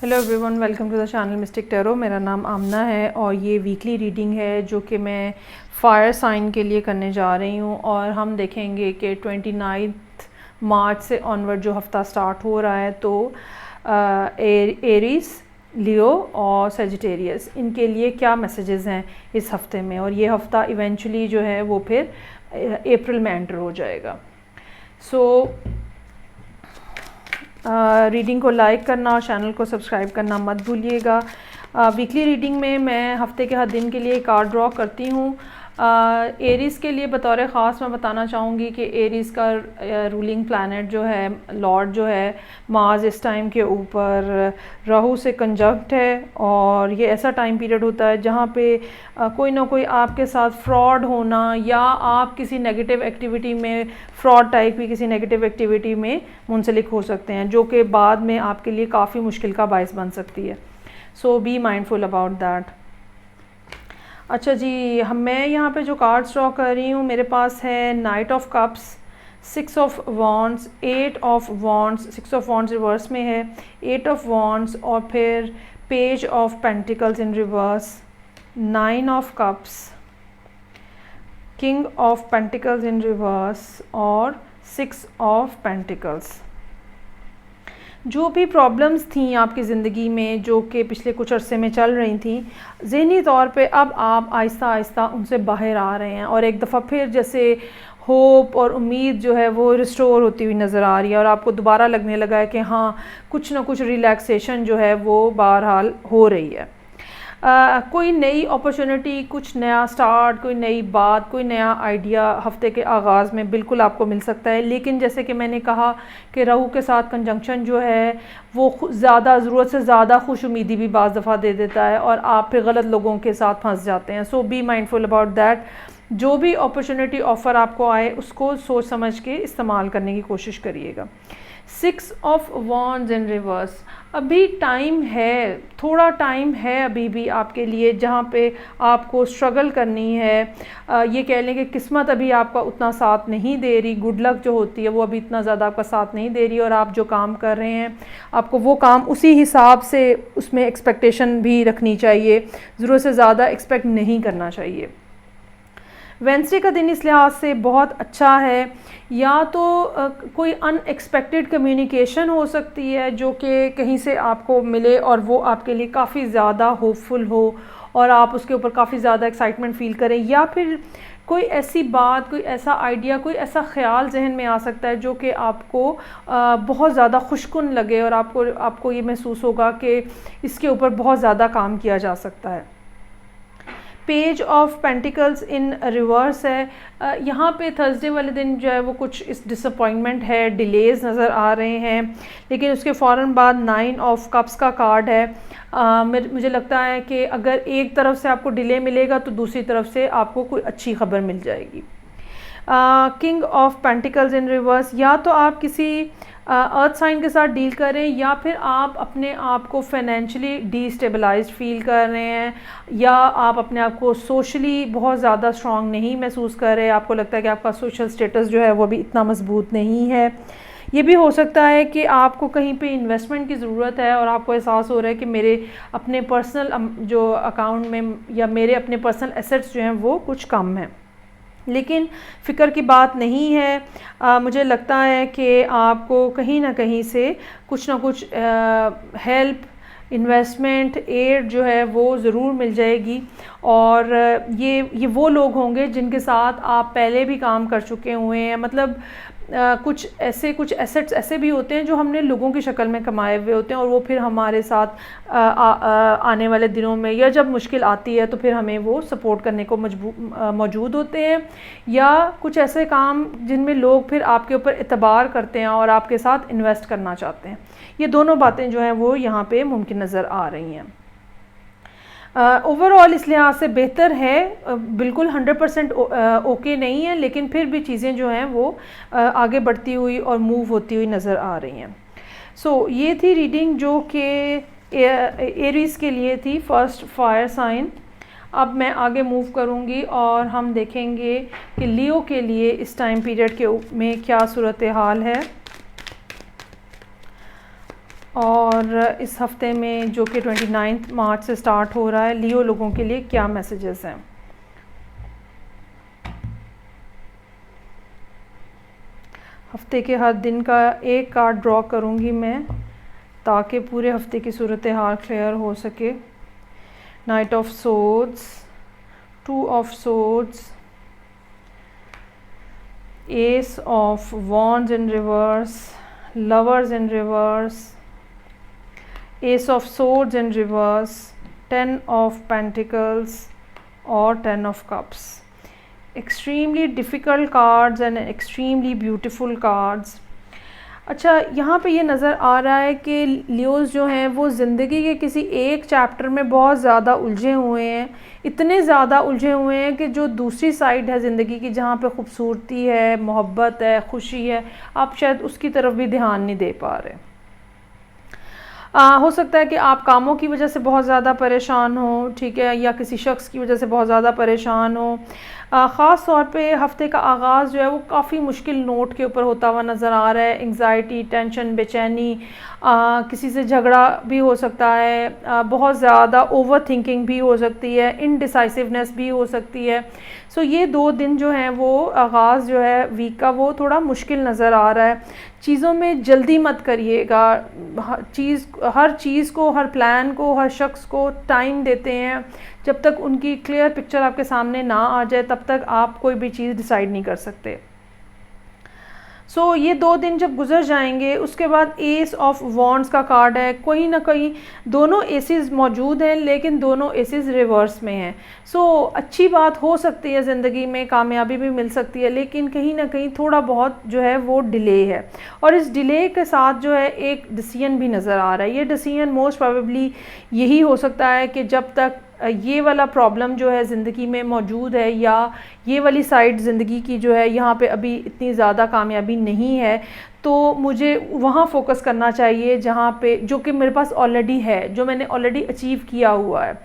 Hello everyone, welcome to the channel mystic tarot. मेरा नाम आमना है और ये वीकली रीडिंग है जो कि मैं फायर साइन के लिए करने जा रही हूँ। और हम देखेंगे कि 29 मार्च से ऑनवर्ड जो हफ़्ता स्टार्ट हो रहा है तो एरीज, लियो और सेजिटेरियस, इनके लिए क्या मैसेजेस हैं इस हफ़्ते में। और ये हफ़्ता इवेंचुअली जो है वो फिर अप्रैल में एंटर हो जाएगा। रीडिंग को लाइक करना और चैनल को सब्सक्राइब करना मत भूलिएगा। वीकली रीडिंग में मैं हफ्ते के हर दिन के लिए कार्ड ड्रॉ करती हूँ। एरीज़ के लिए बतौर ख़ास मैं बताना चाहूँगी कि एरीज़ का रूलिंग प्लैनेट जो है, लॉर्ड जो है, मार्स इस टाइम के ऊपर राहु से कंजंक्ट है। और ये ऐसा टाइम पीरियड होता है जहाँ पे कोई ना कोई आपके साथ फ्रॉड होना या आप किसी नेगेटिव एक्टिविटी में, फ्रॉड टाइप की किसी नेगेटिव एक्टिविटी में मुंसलिक हो सकते हैं, जो कि बाद में आपके लिए काफ़ी मुश्किल का बायस बन सकती है। सो बी माइंडफुल अबाउट दैट। अच्छा जी, मैं यहाँ पे जो कार्ड्स ड्रॉ कर रही हूँ, मेरे पास है night of cups, 6 of wands, 8 of wands, 6 of wands reverse में है, 8 ऑफ वॉन्ड्स, और फिर page of pentacles in reverse, 9 of cups, king of pentacles in reverse और 6 ऑफ पेंटिकल्स। जो भी प्रॉब्लम्स थी आपकी ज़िंदगी में जो कि पिछले कुछ अरसे में चल रही थी, ज़हनी तौर पे अब आप आहिस्ता आहिस्ता उनसे बाहर आ रहे हैं और एक दफ़ा फिर जैसे होप और उम्मीद जो है वो रिस्टोर होती हुई नज़र आ रही है और आपको दोबारा लगने लगा है कि हाँ, कुछ ना कुछ रिलैक्सेशन जो है वो बहरहाल हो रही है। कोई नई अपॉर्चुनिटी, कुछ नया स्टार्ट, कोई नई बात, कोई नया आइडिया हफ्ते के आगाज़ में बिल्कुल आपको मिल सकता है। लेकिन जैसे कि मैंने कहा कि राहु के साथ कंजंक्शन जो है वो ज़्यादा ज़रूरत से ज़्यादा खुश उम्मीदी भी बाज़ दफ़ा दे देता है और आप फिर गलत लोगों के साथ फंस जाते हैं। सो बी माइंडफुल अबाउट दैट। जो भी अपॉर्चुनिटी ऑफ़र आपको आए उसको सोच समझ के इस्तेमाल करने की कोशिश करिएगा। 6 ऑफ वॉन्ड्स इन रिवर्स, अभी टाइम है, थोड़ा टाइम है अभी भी आपके लिए जहाँ पे आपको स्ट्रगल करनी है। ये कह लें कि किस्मत अभी आपका उतना साथ नहीं दे रही, गुड लक जो होती है वो अभी इतना ज़्यादा आपका साथ नहीं दे रही और आप जो काम कर रहे हैं आपको वो काम उसी हिसाब से उसमें एक्सपेक्टेशन भी रखनी चाहिए, ज़रूरत से ज़्यादा एक्सपेक्ट नहीं करना चाहिए। वेंसडे का दिन इस लिहाज से बहुत अच्छा है, या तो कोई अनएक्सपेक्टेड कम्युनिकेशन हो सकती है जो कि कहीं से आपको मिले और वो आपके लिए काफ़ी ज़्यादा होपफुल हो और आप उसके ऊपर काफ़ी ज़्यादा एक्साइटमेंट फ़ील करें, या फिर कोई ऐसी बात, कोई ऐसा आइडिया, कोई ऐसा ख़्याल जहन में आ सकता है जो कि आपको बहुत ज़्यादा खुशकुन लगे और आपको ये महसूस होगा कि इसके ऊपर बहुत ज़्यादा काम किया जा सकता है। Page of pentacles in reverse है। यहाँ पे थर्सडे वाले दिन जो है वो कुछ इस डिसअपॉइंटमेंट है, डिलेज़ नज़र आ रहे हैं, लेकिन उसके फ़ौरन बाद 9 ऑफ कप्स का कार्ड है। मुझे लगता है कि अगर एक तरफ से आपको डिले मिलेगा तो दूसरी तरफ से आपको कोई अच्छी खबर मिल जाएगी। King of pentacles in reverse, या तो आप किसी अर्थ साइन के साथ डील करें या फिर आप अपने आप को फाइनेंशियली डिस्टेबलाइज्ड फील कर रहे हैं, या आप अपने आप को सोशली बहुत ज़्यादा स्ट्रॉन्ग नहीं महसूस कर रहे, आपको लगता है कि आपका सोशल स्टेटस जो है वो भी इतना मजबूत नहीं है। ये भी हो सकता है कि आपको कहीं पे इन्वेस्टमेंट की ज़रूरत है और आपको एहसास हो रहा है कि मेरे अपने पर्सनल जो अकाउंट में या मेरे अपने पर्सनल एसेट्स जो हैं वो कुछ कम हैं, लेकिन फ़िक्र की बात नहीं है। मुझे लगता है कि आपको कहीं ना कहीं से कुछ ना कुछ हेल्प, इन्वेस्टमेंट, एड जो है वो ज़रूर मिल जाएगी। और ये वो लोग होंगे जिनके साथ आप पहले भी काम कर चुके हुए हैं। मतलब कुछ एसेट्स ऐसे भी होते हैं जो हमने लोगों की शक्ल में कमाए हुए होते हैं और वो फिर हमारे साथ आने वाले दिनों में या जब मुश्किल आती है तो फिर हमें वो सपोर्ट करने को मौजूद होते हैं, या कुछ ऐसे काम जिनमें लोग फिर आपके ऊपर एतबार करते हैं और आपके साथ इन्वेस्ट करना चाहते हैं। ये दोनों बातें जो हैं वो यहाँ पे मुमकिन नज़र आ रही हैं। ओवरऑल इस लिहाज से बेहतर है, बिल्कुल 100% ओके नहीं है, लेकिन फिर भी चीज़ें जो हैं वो आगे बढ़ती हुई और मूव होती हुई नज़र आ रही हैं। सो ये थी रीडिंग जो कि एरीज़ के लिए थी, फर्स्ट फायर साइन। अब मैं आगे मूव करूंगी और हम देखेंगे कि लियो के लिए इस टाइम पीरियड में क्या सूरत हाल है। और इस हफ्ते में जो कि 29 मार्च से स्टार्ट हो रहा है, लियो लोगों के लिए क्या मैसेजेस हैं। हफ्ते के हर दिन का एक कार्ड ड्रॉ करूँगी मैं, ताकि पूरे हफ्ते की सूरत हाल क्लियर हो सके। Night of swords, 2 of swords, S of wands in reverse, lovers in reverse, S of swords in reverse, 10 of pentacles और 10 of cups. Extremely difficult cards and extremely beautiful cards. अच्छा, यहाँ पे ये नज़र आ रहा है कि लियोज़ जो हैं वो ज़िंदगी के किसी एक चैप्टर में बहुत ज़्यादा उलझे हुए हैं, इतने ज़्यादा उलझे हुए हैं कि जो दूसरी साइड है ज़िंदगी की, जहाँ पे खूबसूरती है, मोहब्बत है, खुशी है, आप शायद उसकी तरफ भी ध्यान नहीं दे पा रहे। हो सकता है कि आप कामों की वजह से बहुत ज़्यादा परेशान हो, ठीक है, या किसी शख्स की वजह से बहुत ज़्यादा परेशान हो। ख़ास तौर पे हफ़्ते का आगाज़ जो है वो काफ़ी मुश्किल नोट के ऊपर होता हुआ नज़र आ रहा है। एंग्जाइटी, टेंशन, बेचैनी, किसी से झगड़ा भी हो सकता है, बहुत ज़्यादा ओवर थिंकिंग भी हो सकती है, इनडिसाइसिवनेस भी हो सकती है। सो ये 2 दिन जो हैं वो आगाज़ जो है वीक का वो थोड़ा मुश्किल नज़र आ रहा है। चीज़ों में जल्दी मत करिएगा, हर चीज़ को, हर प्लान को, हर शख्स को टाइम देते हैं। जब तक उनकी क्लियर पिक्चर आपके सामने ना आ जाए तब तक आप कोई भी चीज़ डिसाइड नहीं कर सकते। ये 2 दिन जब गुजर जाएंगे उसके बाद एस ऑफ वॉन्ड्स का कार्ड है। कहीं ना कहीं दोनों एसेस मौजूद हैं, लेकिन दोनों एसेस रिवर्स में हैं। अच्छी बात हो सकती है, ज़िंदगी में कामयाबी भी मिल सकती है, लेकिन कहीं ना कहीं थोड़ा बहुत जो है वो डिले है। और इस डिले के साथ जो है एक डिसीजन भी नज़र आ रहा है। ये डिसीजन मोस्ट प्रोबेबली यही हो सकता है कि जब तक ये वाला प्रॉब्लम जो है ज़िंदगी में मौजूद है, या ये वाली साइड ज़िंदगी की जो है यहाँ पे अभी इतनी ज़्यादा कामयाबी नहीं है, तो मुझे वहाँ फोकस करना चाहिए जहाँ पे, जो कि मेरे पास ऑलरेडी है, जो मैंने ऑलरेडी अचीव किया हुआ है।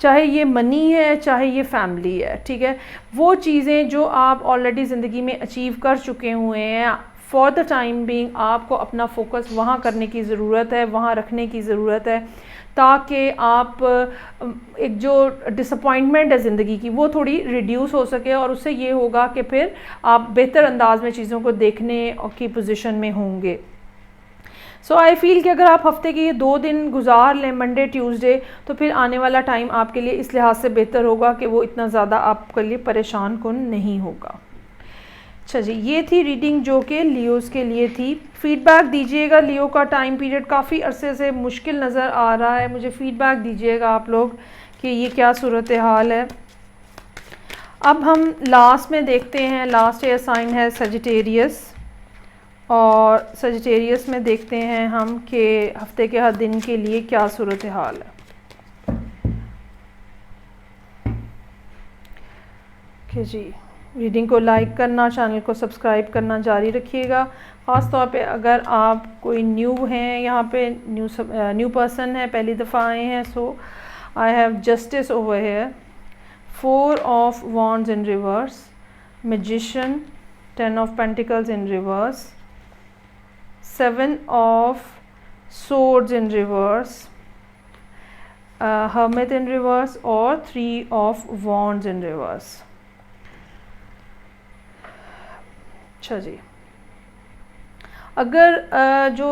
चाहे ये मनी है, चाहे ये फैमिली है, ठीक है, वो चीज़ें जो आप ऑलरेडी ज़िंदगी में अचीव कर चुके हुए हैं, फॉर द टाइम बीइंग आपको अपना फोकस वहाँ करने की ज़रूरत है, वहाँ रखने की ज़रूरत है, ताकि आप एक जो डिसअपॉइंटमेंट है ज़िंदगी की वो थोड़ी रिड्यूस हो सके, और उससे ये होगा कि फिर आप बेहतर अंदाज में चीज़ों को देखने की पोजीशन में होंगे। आई फील कि अगर आप हफ्ते के ये 2 दिन गुजार लें, मंडे ट्यूसडे, तो फिर आने वाला टाइम आपके लिए इस लिहाज से बेहतर होगा कि वो इतना ज़्यादा आपके लिए परेशान कुन नहीं होगा। अच्छा जी, ये थी रीडिंग जो कि लियोज़ के लिए थी। फीडबैक दीजिएगा। लियो का टाइम पीरियड काफ़ी अरसे से मुश्किल नज़र आ रहा है, मुझे फ़ीडबैक दीजिएगा आप लोग कि ये क्या सूरत हाल है। अब हम लास्ट में देखते हैं, लास्ट एयर साइन है सजिटेरियस, और सजिटेरियस में देखते हैं हम कि हफ्ते के हर दिन के लिए क्या सूरत हाल है। ओके जी, रीडिंग को लाइक करना, चैनल को सब्सक्राइब करना जारी रखिएगा। ख़ास तौर पे अगर आप कोई न्यू हैं, यहाँ पे न्यू पर्सन है, पहली दफ़ा आए हैं, I have justice over here, 4 of wands in reverse, magician, 10 of pentacles in reverse, 7 of swords in reverse, hermit in reverse, और 3 ऑफ वॉन्ड्स इन रिवर्स। अच्छा जी, अगर जो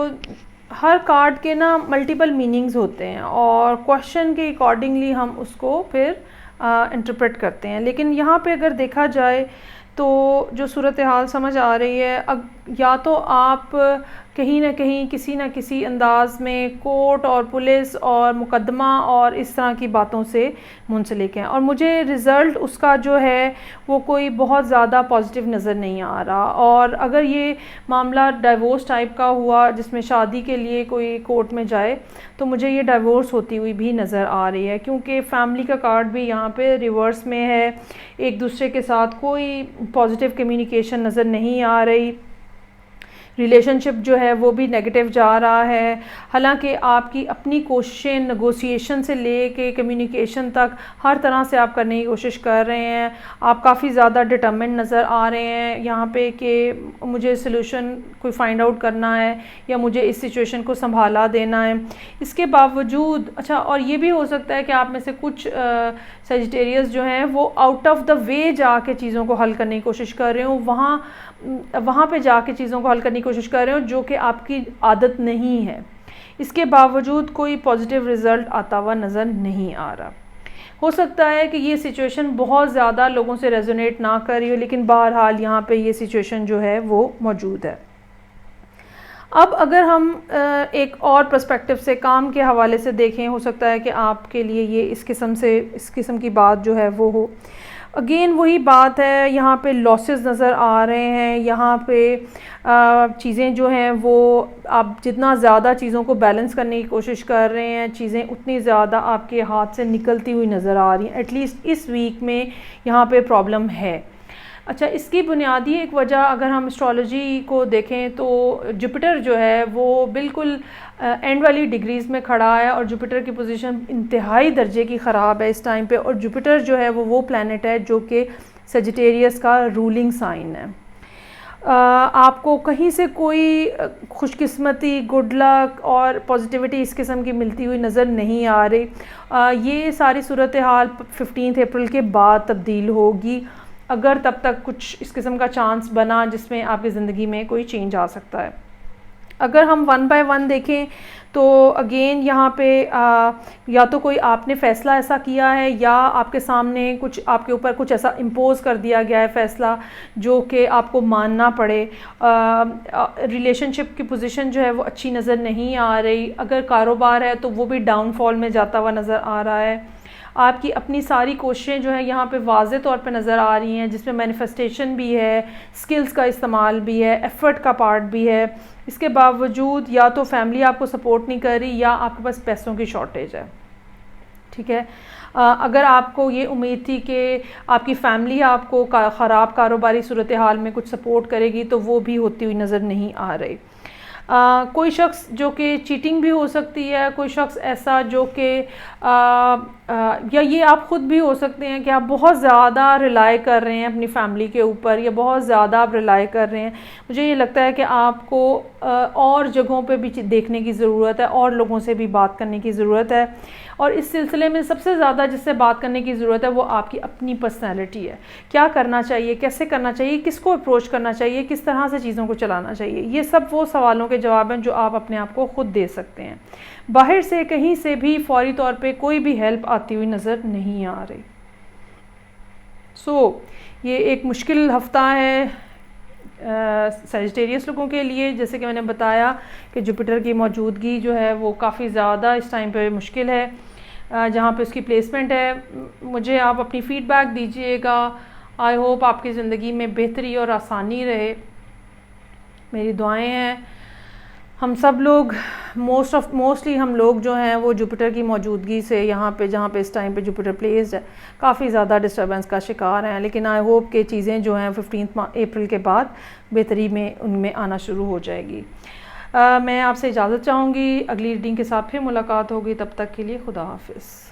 हर कार्ड के ना मल्टीपल मीनिंग्स होते हैं, और क्वेश्चन के अकॉर्डिंगली हम उसको फिर इंटरप्रेट करते हैं, लेकिन यहाँ पे अगर देखा जाए तो जो सूरत हाल समझ आ रही है, या तो आप कहीं ना कहीं किसी न किसी अंदाज में कोर्ट और पुलिस और मुकदमा और इस तरह की बातों से मुंसलिक हैं, और मुझे रिज़ल्ट उसका जो है वो कोई बहुत ज़्यादा पॉजिटिव नज़र नहीं आ रहा। और अगर ये मामला डाइवोर्स टाइप का हुआ, जिसमें शादी के लिए कोई कोर्ट में जाए, तो मुझे ये डाइवोर्स होती हुई भी नज़र आ रही है, क्योंकि फैमिली का कार्ड भी यहाँ पे रिवर्स में है। एक दूसरे के साथ कोई पॉजिटिव कम्युनिकेशन नज़र नहीं आ रही। रिलेशनशिप जो है वो भी नेगेटिव जा रहा है। हालांकि आपकी अपनी कोशिशें नेगोशिएशन से लेके कम्युनिकेशन तक हर तरह से आप करने की कोशिश कर रहे हैं। आप काफ़ी ज़्यादा डिटर्मिन्ड नज़र आ रहे हैं यहाँ पे कि मुझे सलूशन कोई फाइंड आउट करना है या मुझे इस सिचुएशन को संभाला देना है। इसके बावजूद अच्छा, और ये भी हो सकता है कि आप में से कुछ सजिटेरियस जो हैं वो आउट ऑफ द वे जाके चीज़ों को हल करने की कोशिश कर रहे हो, वहाँ पे जाके चीज़ों को हल करने की कोशिश कर रहे हो जो कि आपकी आदत नहीं है। इसके बावजूद कोई पॉजिटिव रिज़ल्ट आता हुआ नज़र नहीं आ रहा। हो सकता है कि ये सिचुएशन बहुत ज़्यादा लोगों से रेजोनेट ना कर रही हो, लेकिन बहरहाल यहाँ पे ये सिचुएशन जो है वो मौजूद है। अब अगर हम एक और पर्सपेक्टिव से काम के हवाले से देखें, हो सकता है कि आपके लिए ये इस किस्म की बात जो है वो हो। अगेन वही बात है, यहाँ पे लॉसेस नज़र आ रहे हैं। यहाँ पे चीज़ें जो हैं वो आप जितना ज़्यादा चीज़ों को बैलेंस करने की कोशिश कर रहे हैं, चीज़ें उतनी ज़्यादा आपके हाथ से निकलती हुई नज़र आ रही हैं। एटलीस्ट इस वीक में यहाँ पे प्रॉब्लम है। अच्छा, इसकी बुनियादी एक वजह अगर हम एस्ट्रोलॉजी को देखें तो जुपिटर जो है वो बिल्कुल एंड वाली डिग्रीज़ में खड़ा है और जुपिटर की पोजीशन इंतहाई दर्जे की ख़राब है इस टाइम पे। और जुपिटर जो है वो प्लैनेट है जो कि सजिटेरियस का रूलिंग साइन है। आपको कहीं से कोई खुशकिस्मती, गुड लक और पॉजिटिविटी इस किस्म की मिलती हुई नज़र नहीं आ रही। ये सारी सूरत हाल 15 अप्रैल के बाद तब्दील होगी, अगर तब तक कुछ इस किस्म का चांस बना जिसमें आपकी ज़िंदगी में कोई चेंज आ सकता है। अगर हम वन बाय वन देखें तो अगेन यहाँ पे या तो कोई आपने फ़ैसला ऐसा किया है या आपके सामने कुछ, आपके ऊपर कुछ ऐसा इम्पोज़ कर दिया गया है फ़ैसला जो कि आपको मानना पड़े। रिलेशनशिप की पोजीशन जो है वो अच्छी नज़र नहीं आ रही। अगर कारोबार है तो वो भी डाउनफॉल में जाता हुआ नज़र आ रहा है। आपकी अपनी सारी कोशिशें जो हैं यहाँ पे वाज़े तौर पे नज़र आ रही हैं, जिसमें मैनिफेस्टेशन भी है, स्किल्स का इस्तेमाल भी है, एफ़र्ट का पार्ट भी है। इसके बावजूद या तो फैमिली आपको सपोर्ट नहीं कर रही या आपके पास पैसों की शॉर्टेज है। ठीक है, अगर आपको ये उम्मीद थी कि आपकी फैमिली आपको ख़राब कारोबारी सूरत हाल में कुछ सपोर्ट करेगी तो वो भी होती हुई नज़र नहीं आ रही। कोई शख्स जो कि चीटिंग भी हो सकती है, कोई शख्स ऐसा जो कि या ये आप ख़ुद भी हो सकते हैं कि आप बहुत ज़्यादा रिलाई कर रहे हैं अपनी फैमिली के ऊपर या बहुत ज़्यादा आप रिलाई कर रहे हैं। मुझे ये लगता है कि आपको और जगहों पे भी देखने की ज़रूरत है और लोगों से भी बात करने की ज़रूरत है। और इस सिलसिले में सबसे ज़्यादा जिससे बात करने की ज़रूरत है वो आपकी अपनी पर्सनैलिटी है। क्या करना चाहिए, कैसे करना चाहिए, किसको अप्रोच करना चाहिए, किस तरह से चीज़ों को चलाना चाहिए, ये सब वो सवालों के जवाब हैं जो आप अपने आप को ख़ुद दे सकते हैं। बाहर से कहीं से भी फौरी तौर पे कोई भी हेल्प आती हुई नज़र नहीं आ रही। ये एक मुश्किल हफ़्ता है सजिटेरियस लोगों के लिए। जैसे कि मैंने बताया कि जुपिटर की मौजूदगी जो है वो काफ़ी ज़्यादा इस टाइम पे मुश्किल है। जहाँ पे उसकी प्लेसमेंट है, मुझे आप अपनी फ़ीडबैक दीजिएगा। आई होप आपकी ज़िंदगी में बेहतरी और आसानी रहे, मेरी दुआएं हैं। हम सब लोग मोस्टली हम लोग जो हैं वो जुपिटर की मौजूदगी से यहाँ पे, जहाँ पे इस टाइम पे जुपिटर प्लेस्ड है, काफ़ी ज़्यादा डिस्टर्बेंस का शिकार हैं। लेकिन आई होप कि चीज़ें जो हैं 15 अप्रैल के बाद बेहतरी में उनमें आना शुरू हो जाएगी। मैं आपसे इजाज़त चाहूँगी, अगली रीडिंग के साथ फिर मुलाकात होगी। तब तक के लिए खुदा हाफिज़।